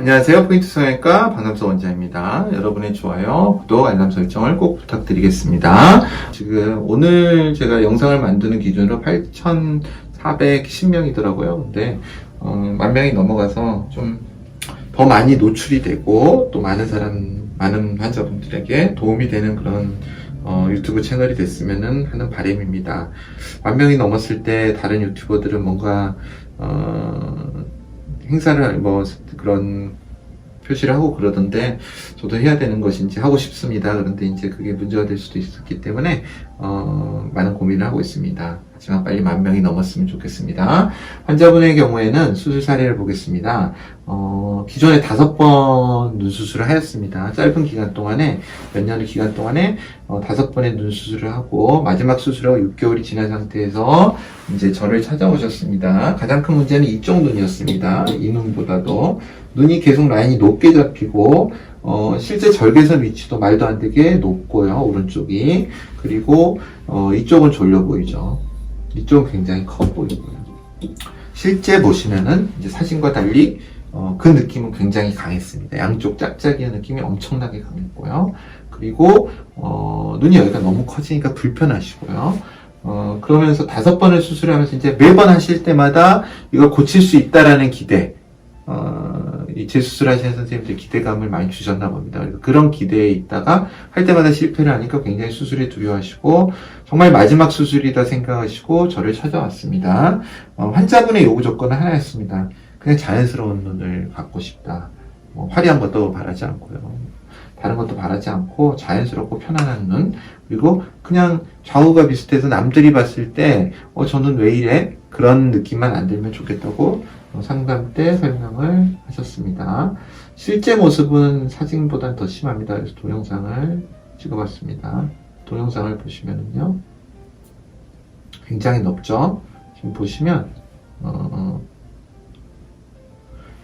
안녕하세요. 포인트 성형외과 박남석 원장입니다. 여러분의 좋아요, 구독, 알람 설정을 꼭 부탁드리겠습니다. 지금 오늘 제가 영상을 만드는 기준으로 8,410명이더라고요. 근데 10,000명이 넘어가서 좀 더 많이 노출이 되고 또 많은 환자분들에게 도움이 되는 그런 유튜브 채널이 됐으면 하는 바람입니다. 10,000명이 넘었을 때 다른 유튜버들은 뭔가 행사를 그런 표시를 하고 그러던데 저도 해야 되는 것인지 하고 싶습니다. 그런데 이제 그게 문제가 될 수도 있었기 때문에 많은 고민을 하고 있습니다. 하지만 빨리 10,000명이 넘었으면 좋겠습니다. 환자분의 경우에는 수술 사례를 보겠습니다. 기존에 5번 눈 수술을 하였습니다. 짧은 기간 동안에, 몇 년의 기간 동안에 5번의 눈 수술을 하고 마지막 수술하고 6개월이 지난 상태에서 이제 저를 찾아오셨습니다. 가장 큰 문제는 이쪽 눈이었습니다. 이 눈보다도 눈이 계속 라인이 높게 잡히고 실제 절개선 위치도 말도 안 되게 높고요. 오른쪽이. 그리고 이쪽은 졸려 보이죠. 이쪽은 굉장히 커 보이고요. 실제 보시면은 이제 사진과 달리 그 느낌은 굉장히 강했습니다. 양쪽 짝짝이의 느낌이 엄청나게 강했고요. 그리고 눈이 여기가 너무 커지니까 불편하시고요. 그러면서 5번을 수술하면서 이제 매번 하실 때마다 이걸 고칠 수 있다라는 기대, 이 재수술하시는 선생님들 기대감을 많이 주셨나 봅니다. 그래서 그런 기대에 있다가 할 때마다 실패를 하니까 굉장히 수술에 두려워하시고 정말 마지막 수술이다 생각하시고 저를 찾아왔습니다. 환자분의 요구 조건은 하나였습니다. 그냥 자연스러운 눈을 갖고 싶다. 화려한 것도 바라지 않고요. 다른 것도 바라지 않고 자연스럽고 편안한 눈, 그리고 그냥 좌우가 비슷해서 남들이 봤을 때 저는 왜 이래? 그런 느낌만 안 들면 좋겠다고 상담 때 설명을 하셨습니다. 실제 모습은 사진보단 더 심합니다. 그래서 동영상을 찍어봤습니다. 동영상을 보시면은요, 굉장히 높죠? 지금 보시면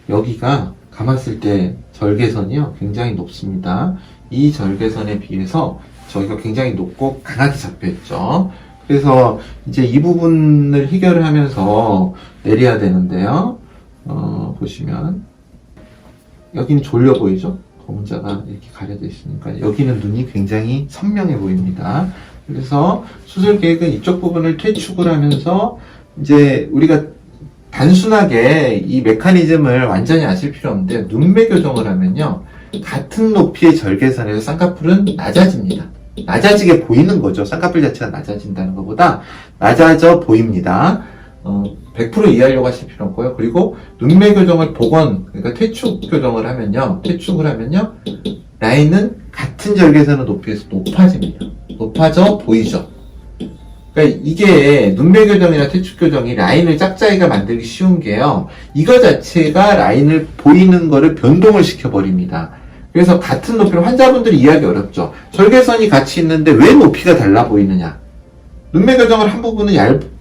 여기가 감았을 때 절개선이요, 굉장히 높습니다. 이 절개선에 비해서 저기가 굉장히 높고 강하게 잡혀있죠. 그래서 이제 이 부분을 해결을 하면서 내려야 되는데요. 보시면 여기는 졸려 보이죠? 검은자가 이렇게 가려져 있으니까 여기는 눈이 굉장히 선명해 보입니다. 그래서 수술 계획은 이쪽 부분을 퇴축을 하면서 이제 우리가 단순하게 이 메커니즘을 완전히 아실 필요 없는데 눈매 교정을 하면요, 같은 높이의 절개선에서 쌍꺼풀은 낮아집니다. 낮아지게 보이는 거죠. 쌍꺼풀 자체가 낮아진다는 것보다 낮아져 보입니다. 100% 이해하려고 하실 필요 없고요. 그리고 눈매 교정을 그러니까 퇴축 교정을 하면요, 라인은 같은 절개선의 높이에서 높아집니다. 높아져 보이죠. 그러니까 이게 눈매 교정이나 퇴축 교정이 라인을 짝짝이가 만들기 쉬운 게요, 이거 자체가 라인을 보이는 거를 변동을 시켜버립니다. 그래서 같은 높이로 환자분들이 이해하기 어렵죠. 절개선이 같이 있는데 왜 높이가 달라 보이느냐. 눈매 교정을 한 부분은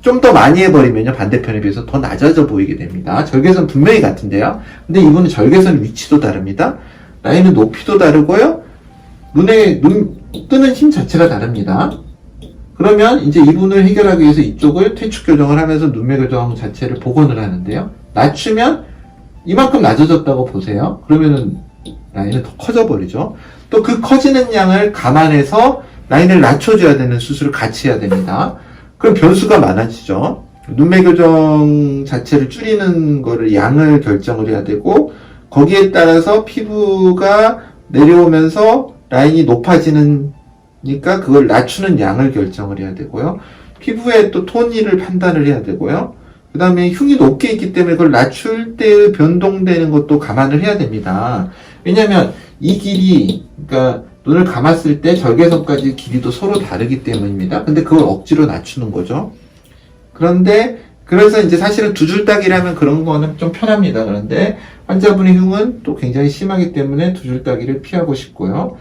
좀 더 많이 해버리면요, 반대편에 비해서 더 낮아져 보이게 됩니다. 절개선 분명히 같은데요. 근데 이분은 절개선 위치도 다릅니다. 라인은 높이도 다르고요. 눈 뜨는 힘 자체가 다릅니다. 그러면 이제 이분을 해결하기 위해서 이쪽을 퇴축 교정을 하면서 눈매 교정 자체를 복원을 하는데요. 낮추면 이만큼 낮아졌다고 보세요. 그러면은 라인은 더 커져 버리죠. 또 그 커지는 양을 감안해서 라인을 낮춰줘야 되는 수술을 같이 해야 됩니다. 그럼 변수가 많아지죠. 눈매 교정 자체를 줄이는 거를 양을 결정을 해야 되고, 거기에 따라서 피부가 내려오면서 라인이 높아지니까 그걸 낮추는 양을 결정을 해야 되고요. 피부의 또 톤을 판단을 해야 되고요. 그 다음에 흉이 높게 있기 때문에 그걸 낮출 때 변동되는 것도 감안을 해야 됩니다. 왜냐면 이 길이, 그러니까 눈을 감았을 때 절개선까지 길이도 서로 다르기 때문입니다. 근데 그걸 억지로 낮추는 거죠. 그래서 이제 사실은 두 줄 따기라면 그런 거는 좀 편합니다. 그런데 환자분의 흉은 또 굉장히 심하기 때문에 두 줄 따기를 피하고 싶고요.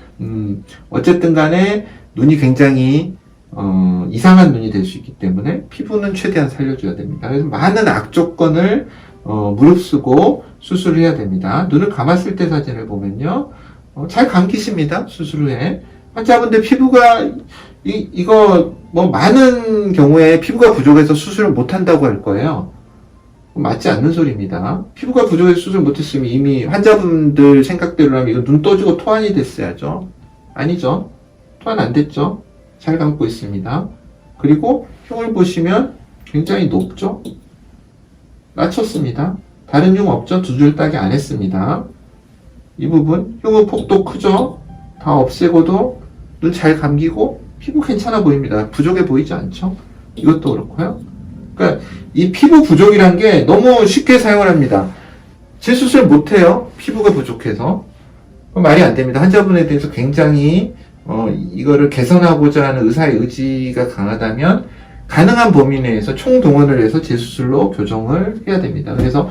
어쨌든 간에 눈이 굉장히 이상한 눈이 될 수 있기 때문에 피부는 최대한 살려줘야 됩니다. 그래서 많은 악조건을 무릅쓰고 수술을 해야 됩니다. 눈을 감았을 때 사진을 보면요, 잘 감기십니다. 수술 후에. 환자분들 피부가 많은 경우에 피부가 부족해서 수술을 못 한다고 할 거예요. 맞지 않는 소리입니다. 피부가 부족해서 수술 못했으면 이미 환자분들 생각대로라면 이거 눈 떠주고 토안이 됐어야죠. 아니죠. 토안 안 됐죠. 잘 감고 있습니다. 그리고 흉을 보시면 굉장히 높죠. 낮췄습니다. 다른 흉 없죠. 두 줄 따기 안 했습니다. 이 부분 흉의 폭도 크죠. 다 없애고도 눈 잘 감기고 피부 괜찮아 보입니다. 부족해 보이지 않죠. 이것도 그렇고요. 그러니까 이 피부 부족이란 게 너무 쉽게 사용을 합니다. 재수술 못해요. 피부가 부족해서. 말이 안 됩니다. 환자분에 대해서 굉장히 이거를 개선하고자 하는 의사의 의지가 강하다면 가능한 범위 내에서 총동원을 해서 재수술로 교정을 해야 됩니다. 그래서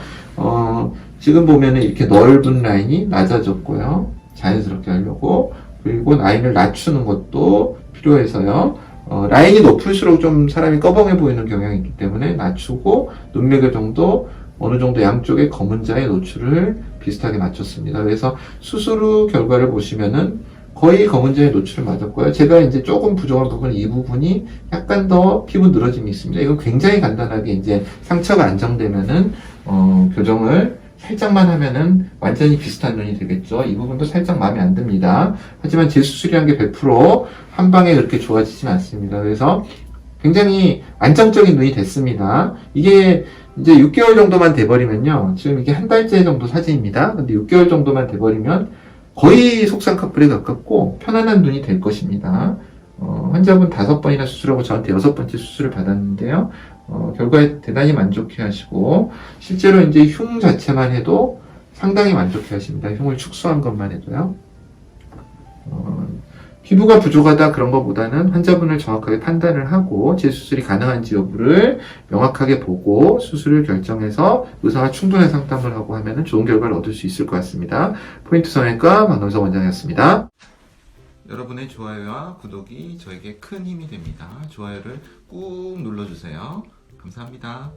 지금 보면은 이렇게 넓은 라인이 낮아졌고요. 자연스럽게 하려고. 그리고 라인을 낮추는 것도 필요해서요. 라인이 높을수록 좀 사람이 꺼벙해 보이는 경향이 있기 때문에 낮추고 눈매개 정도 어느 정도 양쪽의 검은 자의 노출을 비슷하게 맞췄습니다. 그래서 수술 후 결과를 보시면은 거의 검은 자의 노출을 맞았고요. 제가 이제 조금 부족한 부분은 이 부분이 약간 더 피부 늘어짐이 있습니다. 이건 굉장히 간단하게 이제 상처가 안정되면은 교정을 살짝만 하면은 완전히 비슷한 눈이 되겠죠. 이 부분도 살짝 마음에 안 듭니다. 하지만 재수술이란 게 100% 한 방에 그렇게 좋아지진 않습니다. 그래서 굉장히 안정적인 눈이 됐습니다. 이게 이제 6개월 정도만 돼버리면요. 지금 이게 한 달째 정도 사진입니다. 근데 6개월 정도만 돼버리면 거의 속상 커플에 가깝고 편안한 눈이 될 것입니다. 환자분 5번이나 수술하고 저한테 6번째 수술을 받았는데요. 결과에 대단히 만족해 하시고, 실제로 이제 흉 자체만 해도 상당히 만족해 하십니다. 흉을 축소한 것만 해도요. 피부가 부족하다 그런 것보다는 환자분을 정확하게 판단을 하고 재수술이 가능한지 여부를 명확하게 보고 수술을 결정해서 의사와 충분한 상담을 하고 하면 좋은 결과를 얻을 수 있을 것 같습니다. 포인트 성형외과 박노석 원장이었습니다. 여러분의 좋아요와 구독이 저에게 큰 힘이 됩니다. 좋아요를 꾹 눌러주세요. 감사합니다.